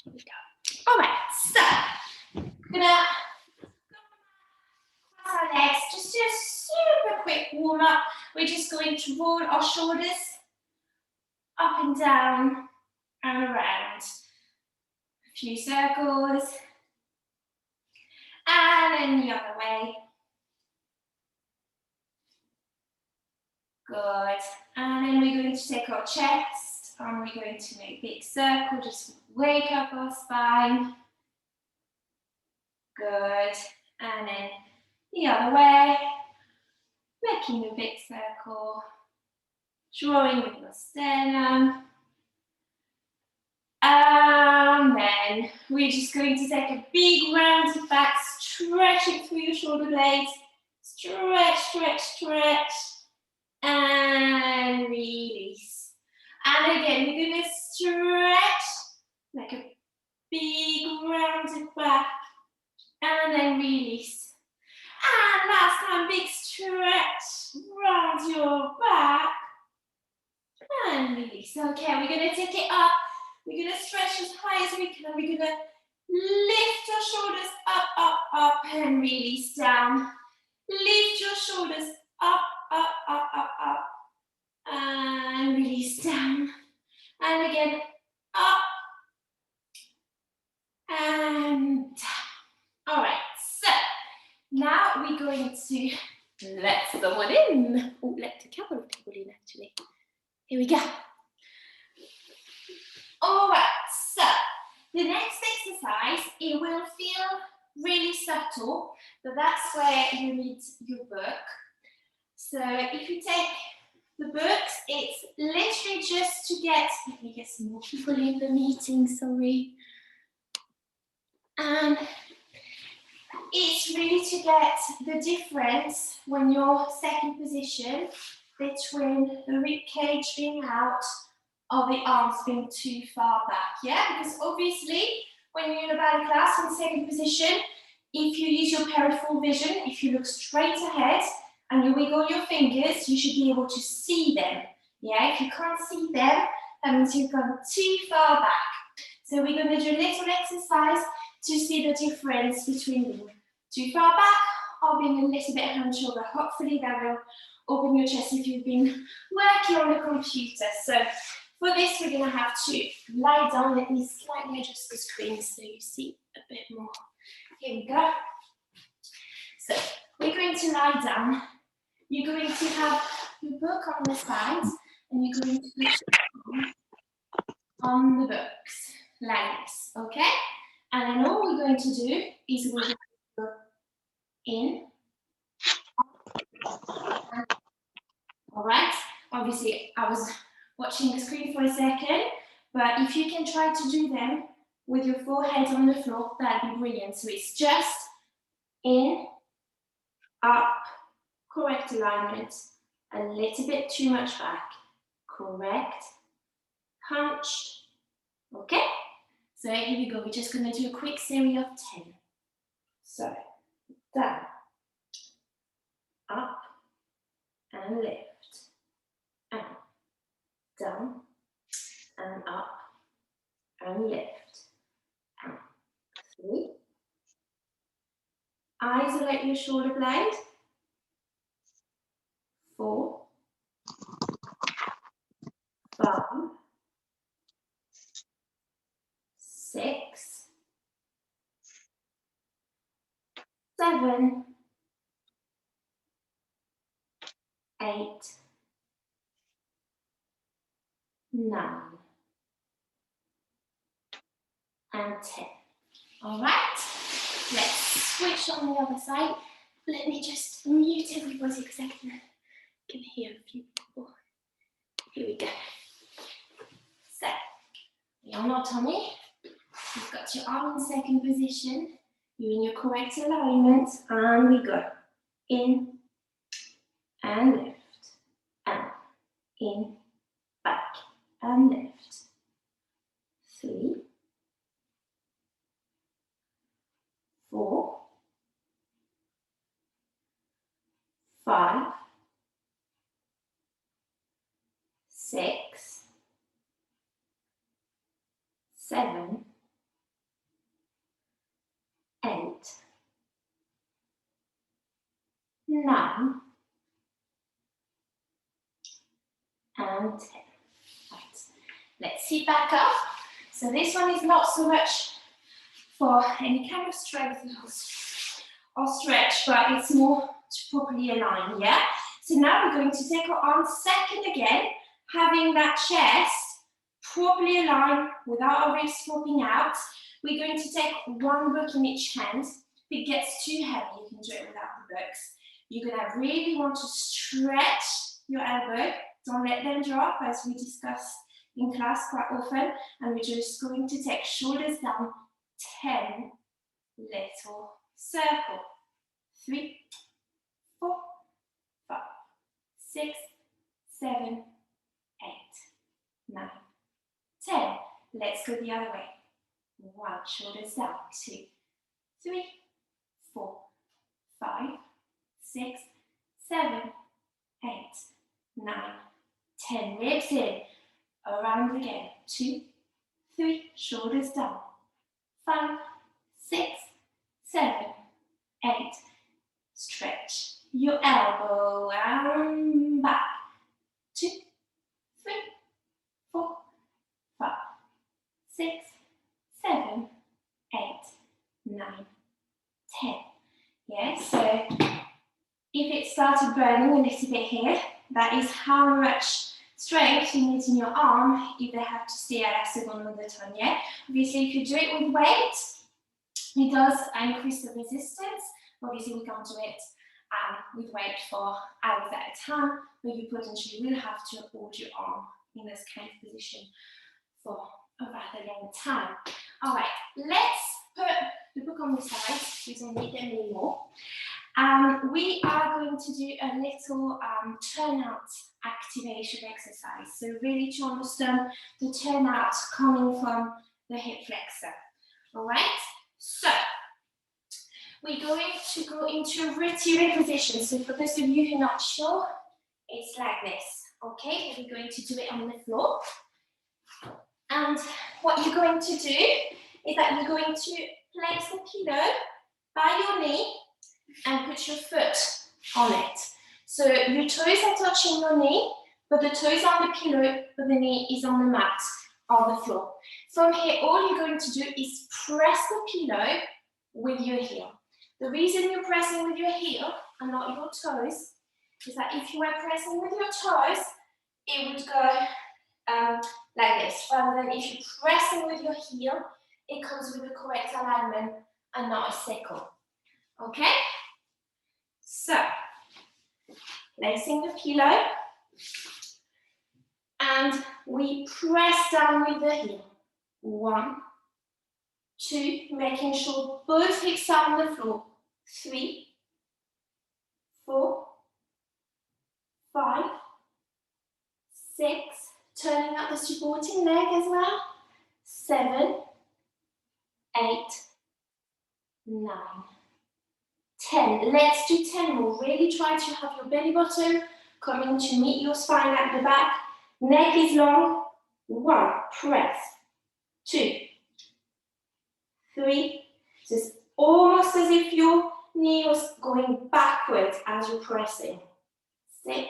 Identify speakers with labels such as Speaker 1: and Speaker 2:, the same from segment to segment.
Speaker 1: Here we go. All right, so I'm gonna cross our legs, just do a super quick warm up. We're just going to roll our shoulders up and down and around. A few circles. And then the other way. Good. And then we're going to take our chest and we're going to make a big circle. Just wake up our spine. Good. And then the other way. Making a big circle. Drawing with your sternum. And then we're just going to take a big round back, stretching through your shoulder blades. Stretch, stretch, stretch. And release. And again, we're going to stretch, like a big rounded back. And then release. And last time, big stretch, round your back. And release. Okay, we're going to take it up. We're going to stretch as high as we can. We're going to lift your shoulders up, up, up, and release down. Lift your shoulders up, up, up, up, up, and release down. And again, up, and down. All right, so now we're going to let someone in. Oh, let a couple of people in, actually. Here we go. All right, so the next exercise, it will feel really subtle, but that's where you need your book. So if you take the books, it's literally just to get, let me get some more people in the meeting, sorry. And it's really to get the difference when you're second position between the rib cage being out or the arms being too far back, yeah? Because obviously, when you're in a ballet class in second position, if you use your peripheral vision, if you look straight ahead and you wiggle your fingers, you should be able to see them, yeah? If you can't see them, that means you've gone too far back. So we're going to do a little exercise to see the difference between being too far back or being a little bit hand shoulder. Hopefully that will open your chest if you've been working on the computer. So for this, we're going to have to lie down. Let me slightly adjust the screen so you see a bit more. Here we go. So we're going to lie down. You're going to have your book on the sides and you're going to put it on the books like this, okay? And then all we're going to do is we're going to go in. All right, obviously I was watching the screen for a second, but if you can try to do them with your forehead on the floor, that'd be brilliant. So it's just in, up, correct alignment, a little bit too much back, correct, hunched, okay? So here we go, we're just gonna do a quick series of 10. So, down, up, and lift, and down, and up, and lift, and 3. Isolate your shoulder blade. 4, 5, 6, 7, 8, 9, and 10. All right, let's switch on the other side. Let me just mute everybody because I can hear a few people. Here we go. So, you're on our tummy. You've got your arm in second position. You're in your correct alignment, and we go in and lift, and in, back, and lift. 3, 4, 5, 6, 7, and 10. Right. Let's sit back up. So this one is not so much for any kind of strength or stretch, but it's more to properly align, yeah? So now we're going to take our arms second again, having that chest properly aligned without our wrists flopping out. We're going to take one book in each hand. If it gets too heavy, you can do it without the books. You're going to really want to stretch your elbow. Don't let them drop, as we discuss in class quite often. And we're just going to take shoulders down, 10 little circle. 3, 4, 5, 6, 7, 8, 9, 10. Let's go the other way. 1, shoulders down. 2, 3, 4, 5, 6, 7, 8, 9, 10. Ribs in. Around again. 2, 3, shoulders down. 5, 6, 7, 8. Stretch your elbow and back. 2, 3, 4, 5, 6, 7, 8, 9, 10. Yes, so if it started burning a little bit here, that is how much strength you need in your arm if they have to stay at a second all the time, yeah? Obviously, if you do it with weight, it does increase the resistance. Obviously, we can't do it with weight for hours at a time, but you potentially will have to hold your arm in this kind of position for a rather long time. All right, let's put the book on the side. We don't need them anymore. We are going to do a little turnout activation exercise. So really to understand the turnout coming from the hip flexor. All right, so we're going to go into rotary position. So for those of you who are not sure, it's like this. Okay, we're going to do it on the floor. And what you're going to do is that you're going to place the pillow by your knee and put your foot on it. So your toes are touching your knee, but the toes on the pillow, but the knee is on the mat, on the floor. From here, all you're going to do is press the pillow with your heel. The reason you're pressing with your heel and not your toes is that if you were pressing with your toes, it would go like this, rather than if you're pressing with your heel, it comes with the correct alignment and not a sickle. Okay? So, placing the pillow, and we press down with the heel. 1, 2, making sure both hips are on the floor. 3, 4, 5, 6, turning out the supporting leg as well. 7, 8, 9, 10. Let's do 10 more. Really try to have your belly button coming to meet your spine at the back. Neck is long. 1, press. 2, 3. Just almost as if your knee was going backwards as you're pressing. 6,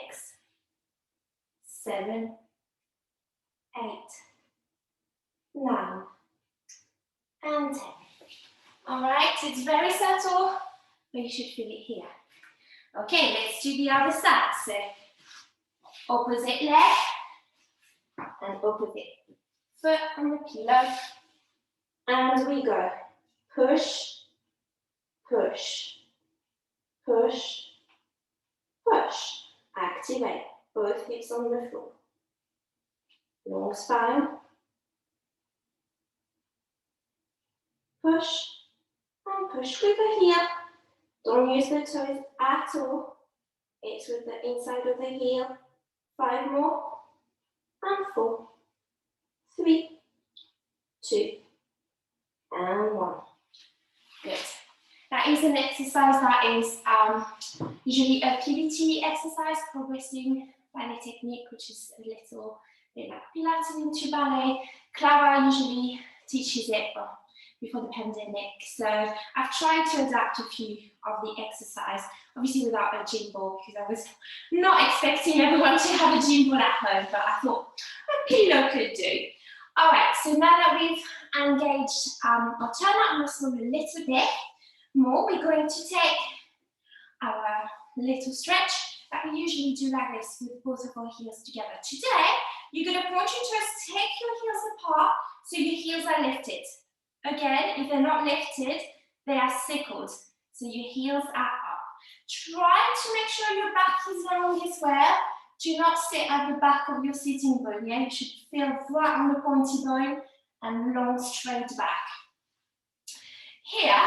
Speaker 1: 7, 8, 9, and 10. All right, it's very subtle, but you should feel it here. Okay, let's do the other side. So, opposite leg and opposite foot on the pillow. And we go. Push, push, push, push. Activate. Both hips on the floor. Long spine. Push and push with the heel. Don't use the toes at all. It's with the inside of the heel. 5 more. And 4, 3, 2, and 1. Good. That is an exercise that is usually a PBT exercise, progressing ballet technique, which is a little bit like Pilates into ballet. Clara usually teaches it, but before the pandemic. So I've tried to adapt a few of the exercise, obviously without a gym ball, because I was not expecting everyone to have a gym ball at home, but I thought a pillow could do. All right, so now that we've engaged our turnout muscle a little bit more, we're going to take our little stretch that we usually do like this with both of our heels together. Today, you're going to point your toes, take your heels apart so your heels are lifted. Again, if they're not lifted, they are circled. So your heels are up. Try to make sure your back is long as well. Do not sit at the back of your sitting bone. Yeah? You should feel right on the pointy bone and long straight back. Here,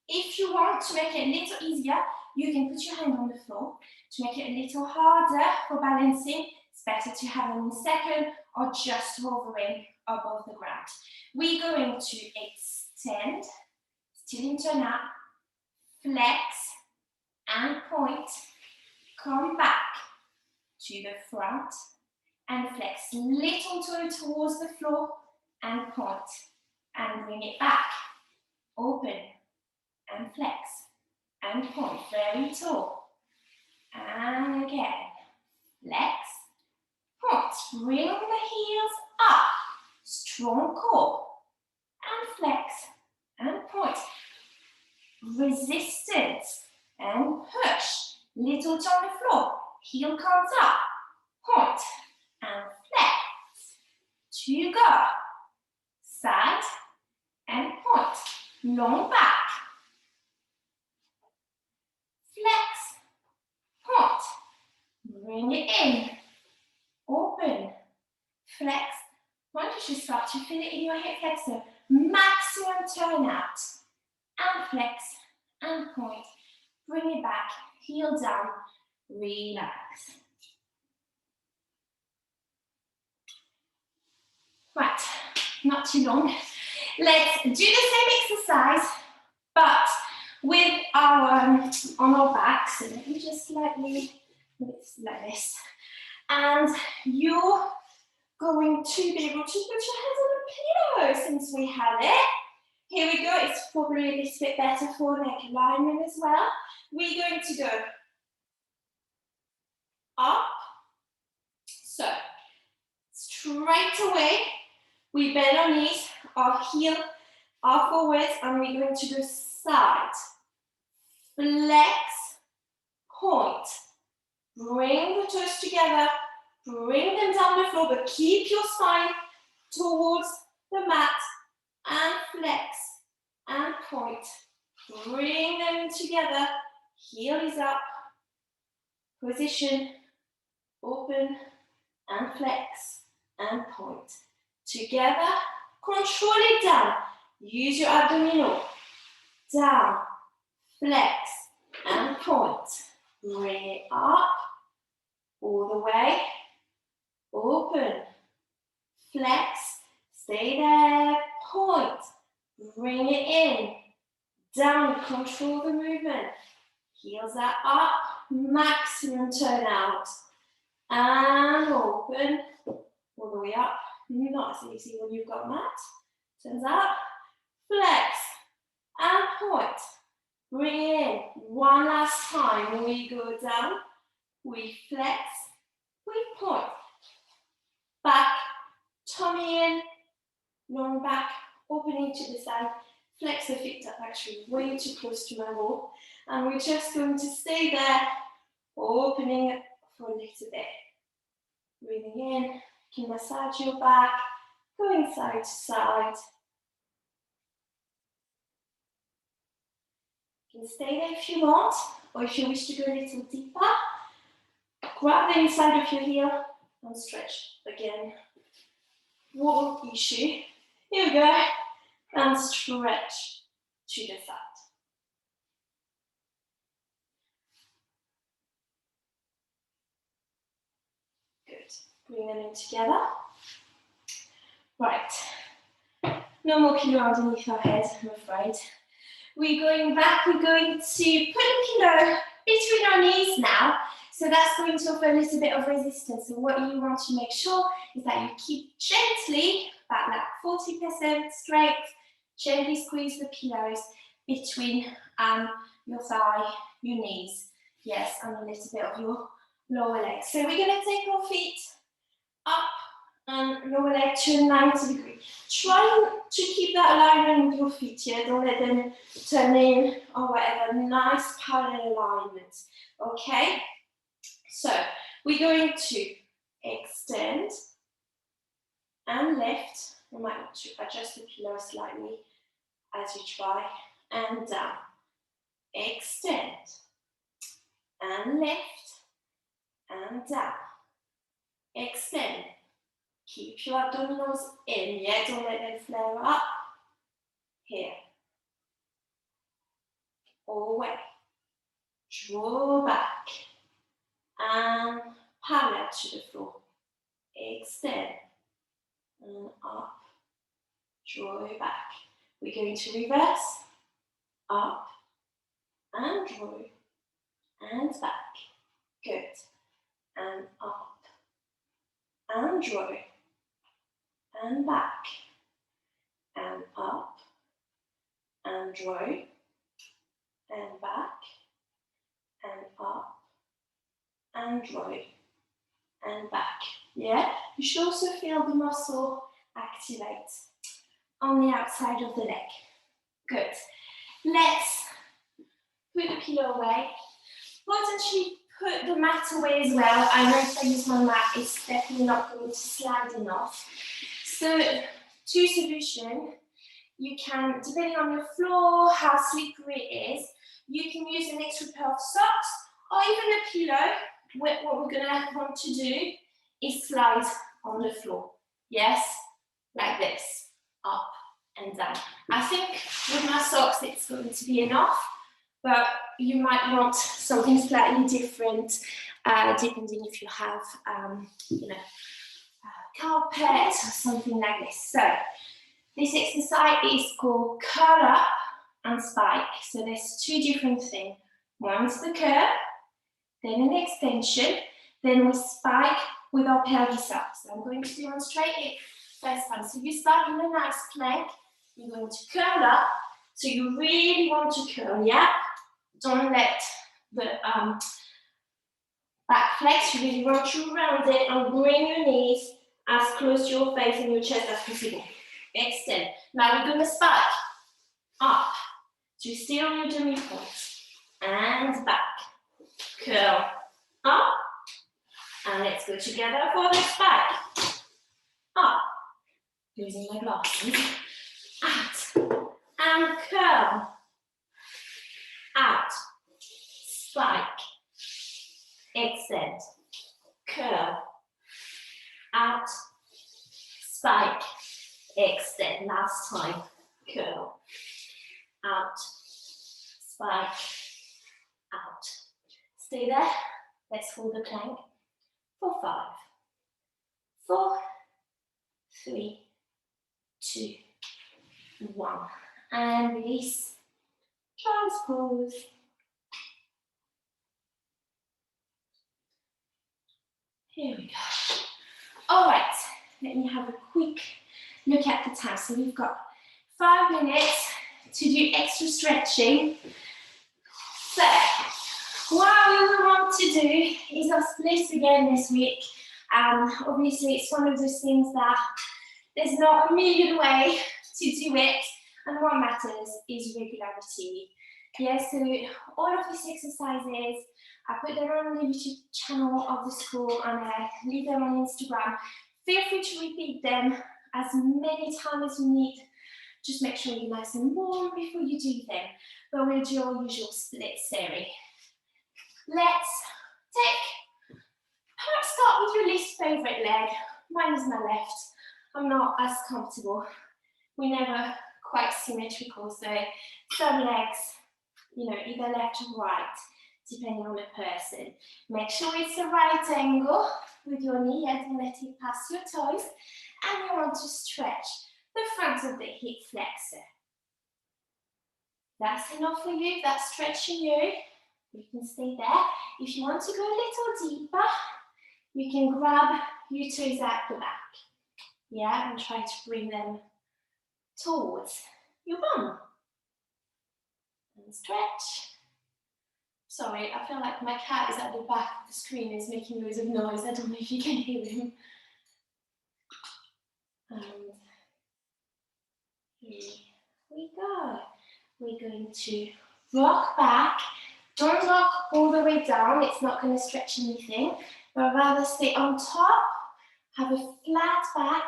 Speaker 1: if you want to make it a little easier, you can put your hand on the floor. To make it a little harder for balancing, it's better to have them in second or just hovering above the ground. We're going to extend, still in turnout, flex and point, come back to the front and flex, little toe towards the floor and point and bring it back, open and flex and point, very tall. And again, flex, point, bring the heels up, strong core, and flex, and point. Resistance, and push, little toe on the floor, heel comes up, point, and flex. 2 go, side, and point, long back, flex, point, bring it in, open, flex, point. You should start to feel it in your hip flexor, maximum turnout, and flex, and point, bring it back, heel down, relax. Right, not too long. Let's do the same exercise, but with our on our back. So let me just slightly move it like this, and you're going to be able to put your hands on the pillow since we have it. Here we go. It's probably a little bit better for neck alignment as well. We're going to go up. So straight away, we bend our knees, our heel are forwards, and we're going to go side. Flex, point. Bring the toes together, bring them down the floor, but keep your spine towards the mat, and flex, and point. Bring them together, heel is up, position, open, and flex, and point. Together, control it down. Use your abdominal. Down, flex, and point. Bring it up, all the way, open, flex, stay there, point, bring it in, down, control the movement, heels are up, maximum turn out, and open, all the way up, not as easy when you've got mat, turns out, flex, and point, bring it in, one last time, we go down, we flex, we point, back, tummy in, long back, opening to the side, flex the feet up actually way too close to my wall, and we're just going to stay there, opening for a little bit. Breathing in, you can massage your back, going side to side. You can stay there if you want, or if you wish to go a little deeper, grab the inside of your heel and stretch again. Wall issue. Here we go, and stretch to the side. Good. Bring them in together. Right. No more pillow underneath our head, I'm afraid. We're going back. We're going to put a pillow between our knees now. So that's going to offer a little bit of resistance. So what you want to make sure is that you keep gently, about like 40% strength, Gently squeeze the pillows between your thigh, your knees. Yes, and a little bit of your lower leg. So we're going to take our feet up and lower leg to a 90 degree. Try to keep that alignment with your feet here. Don't let them turn in or whatever. Nice parallel alignment. Okay? So we're going to extend and lift. You might want to adjust the pillow slightly as you try. And down. Extend and lift and down. Extend. Keep your abdominals in, yeah? Don't let them flare up. Here. All the way. Draw back. And parallel to the floor. Extend. And up. Draw it back. We're going to reverse. Up. And draw. And back. Good. And up. And draw. And back. And up. And draw. And back. And up. And draw. And back. Yeah? You should also feel the muscle activate on the outside of the leg. Good. Let's put the pillow away. Potentially put the mat away as well. I know if I use my mat, it's definitely not going to slide enough. So, two solutions. You can, depending on your floor, how slippery it is, you can use an extra pair of socks or even a pillow. What we're going to want to do is slide on the floor. Yes, like this, up and down. I think with my socks it's going to be enough, but you might want something slightly different, depending if you have, carpet or something like this. So this exercise is called curl up and spike. So there's two different things. One's the curl, then an extension, then we spike with our pelvis up. So I'm going to demonstrate it first time. So you start in a nice plank, you're going to curl up. So you really want to curl, yeah? Don't let the back flex, you really want to round it and bring your knees as close to your face and your chest as possible. Extend. Now we're going to spike up to stay on your dummy point and back. Curl up and let's go together for the spike. Up, using my glasses. Out and curl. Out, spike, extend, curl. Out, spike, extend. Last time, curl. Out, spike, out. Stay there. Let's hold the plank for 5, 4, 3, 2, 1. And release. Child's pose. Here we go. All right, let me have a quick look at the time. So we've got 5 minutes to do extra stretching. So what we will want to do is our splits again this week. Obviously, it's one of those things that there's not a million ways to do it, and what matters is regularity. Yeah, so all of these exercises, I put them on the YouTube channel of the school and I leave them on Instagram. Feel free to repeat them as many times as you need. Just make sure you're nice and warm before you do them. But we'll do our usual split series. Let's perhaps start with your least favourite leg. Mine is my left. I'm not as comfortable. We're never quite symmetrical, so some legs, either left or right, depending on the person. Make sure it's the right angle with your knee, and don't let it pass your toes. And you want to stretch the front of the hip flexor. That's enough for you, that's stretching you. You can stay there. If you want to go a little deeper, you can grab your toes at the back. Yeah, and try to bring them towards your bum. And stretch. Sorry, I feel like my cat is at the back of the screen, is making loads of noise. I don't know if you can hear him. And here we go. We're going to rock back. Don't rock all the way down, it's not going to stretch anything, but rather stay on top, have a flat back,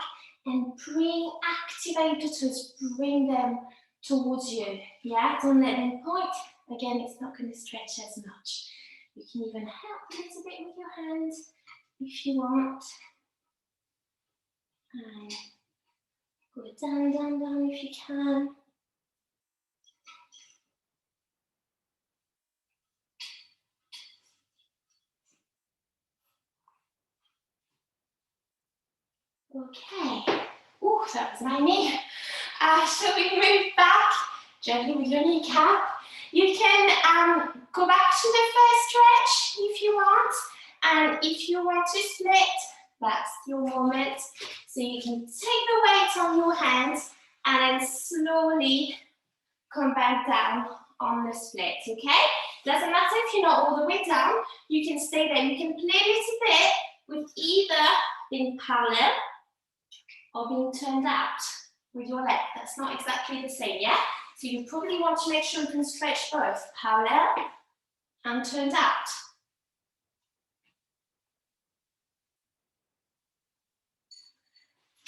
Speaker 1: and activate the toes, bring them towards you. Yeah, don't let them point. Again, it's not going to stretch as much. You can even help a little bit with your hands if you want. And go down, down, down if you can. Okay. Ooh, that was my knee. So we move back gently with your kneecap. You can go back to the first stretch if you want. And if you want to split, that's your moment. So you can take the weight on your hands and then slowly come back down on the split, okay? Doesn't matter if you're not all the way down. You can stay there. You can play a little bit with either being parallel or being turned out with your leg. That's not exactly the same, yeah? So you probably want to make sure you can stretch both parallel and turned out.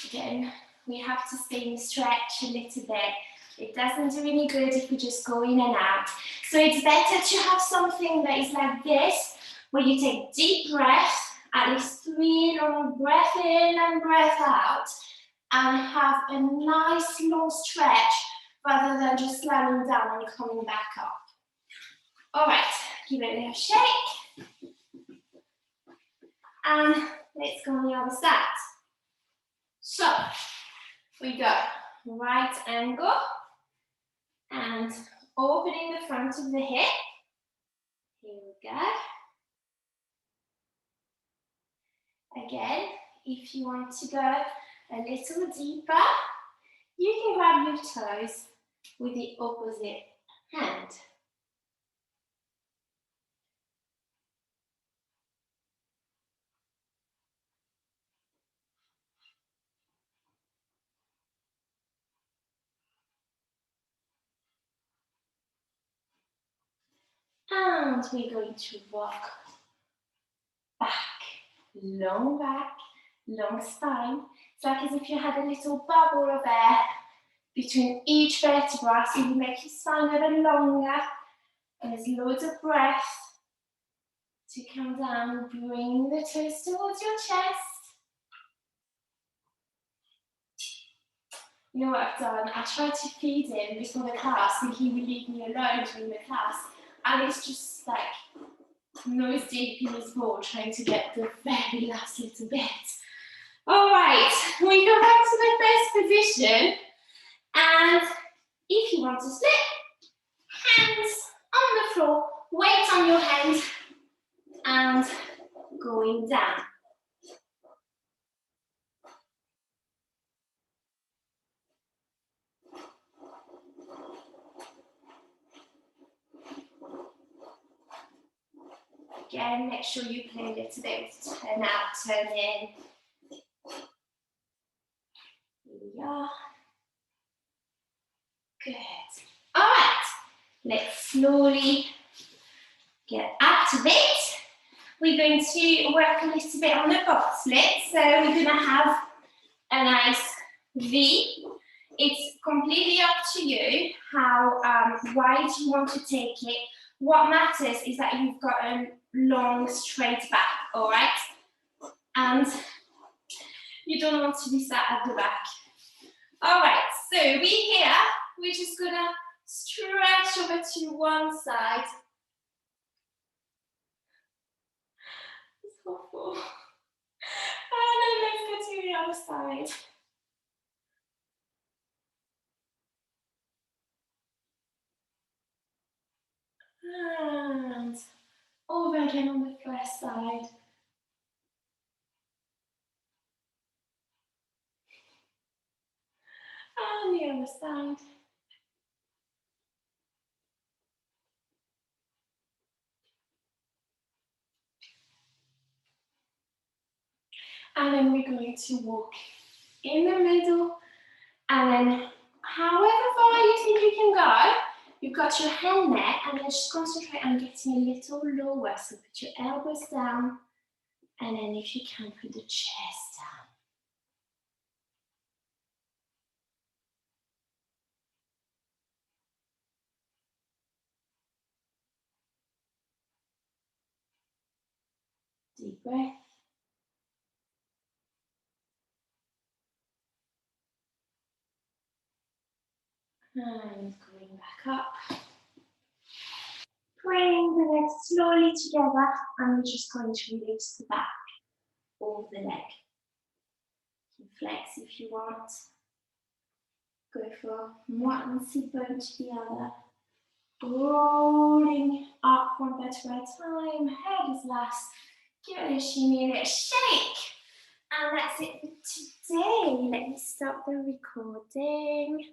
Speaker 1: Again, we have to stay in stretch a little bit. It doesn't do any good if we just go in and out. So it's better to have something that is like this, where you take deep breath, at least 3 long breath in and breath out, and have a nice long stretch rather than just slamming down and coming back up. All right, give it a little shake. And let's go on the other side. So, we go right angle and opening the front of the hip. Here we go. Again, if you want to go a little deeper, you can grab your toes with the opposite hand. And we're going to rock back, long spine. It's like as if you had a little bubble of air between each vertebra, so you make your spine a bit longer. And there's loads of breath to come down, bring the toes towards your chest. You know what I've done? I tried to feed him before the class and he would leave me alone during the class. And it's just like nose deep in his bowl trying to get the very last little bit. All right, we go back to the first position. And if you want to split, hands on the floor, weight on your hands, and going down. Again, make sure you play a little bit with turn out, turn in. Here we are. Good. All right, let's slowly get activate. We're going to work a little bit on the box split. So we're going to have a nice V. It's completely up to you how wide you want to take it. What matters is that you've got a long straight back, all right? And you don't want to be sat at the back. All right, so we're just gonna stretch over to one side. It's awful. And then let's go to the other side. And over again on the first side. And the other side. And then we're going to walk in the middle, and then however far you think you can go, you've got your hand there, and then just concentrate on getting a little lower. So put your elbows down, and then if you can, put the chest down. Deep breath. And going back up. Bring the legs slowly together, and we're just going to release the back of the leg. You can flex if you want. Go from one sit bone to the other. Rolling up one vertebra at a time. Head is last. Give it a shimmy and a shake. And that's it for today. Let me stop the recording.